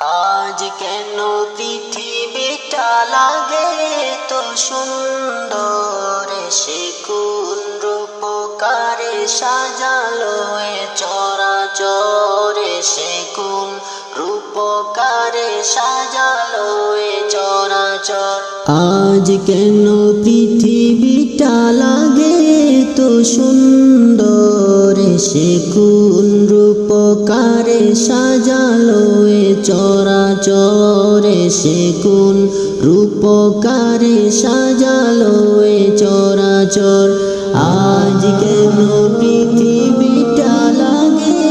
আজ কেন পৃথিবীটা লাগে তো সুন্দর, সে কোন রূপকারে সাজালো এ চরাচরে, সে কোন রূপকারে সাজালো এ চরাচর। আজ কেন পৃথিবীটা লাগে তো সুন্দর, সে কোন রূপকারে সাজালো এ চরাচরে, সে কোন রূপকারে সাজালো এ চরাচর। আজ কেন পৃথিবীটা লাগে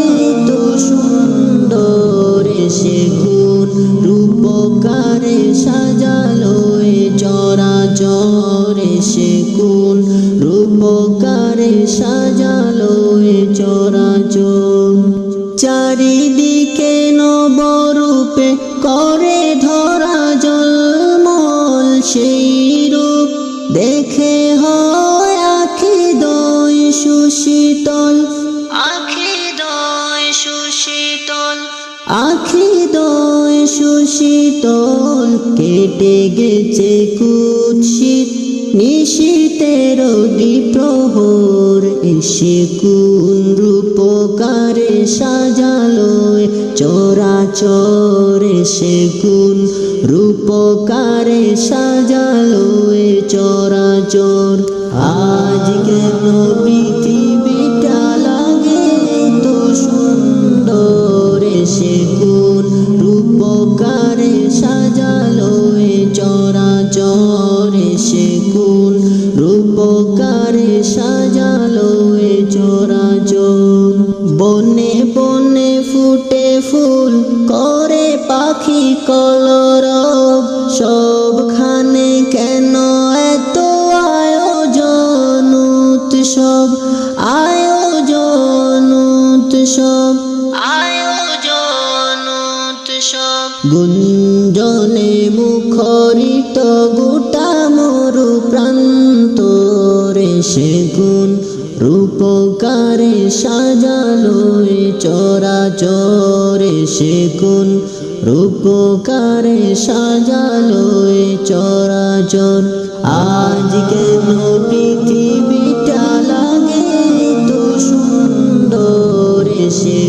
তো সুন্দর, সে কোন রূপকারে সাজালো এ চরাচরে, সে কোন রূপকারে সাজালো এ চরাচর। চারিদিকে নবরূপে করে ধরা ঝলমল, সেই রূপ দেখে হয় আখি দয় সুশীতল, আখি দয় সুশীতল, আখি দয় সুশীতল। কেটে গেছে কুৎসিত নিশীতের দ্বিপ্রহর, এসে কোন রূপকারে সাজালো চরাচরে, সে কোন রূপকারে সাজালো চরাচর। আজ কেন পৃথিবীটা লাগে তো সুন্দর, সে কোন রূপকারে সাজালো চরাচরে, সে কোন রূপকারে সাজালো চরাচর। বনে বনে ফুটে ফুল করে পাখি কলরব, সবখানে কেন এত আয়োজন উৎসব, আয়োজন উৎসব, আয়োজন উৎসব। গুঞ্জনে মুখরিত গোটা মরু প্রান্তরে, সে কোন রূপকারে সাজালো চরাচরে, সে কোন রূপকারে সাজালো চরাচর। আজ কেন পৃথিবীটা লাগে তো সুন্দর, সে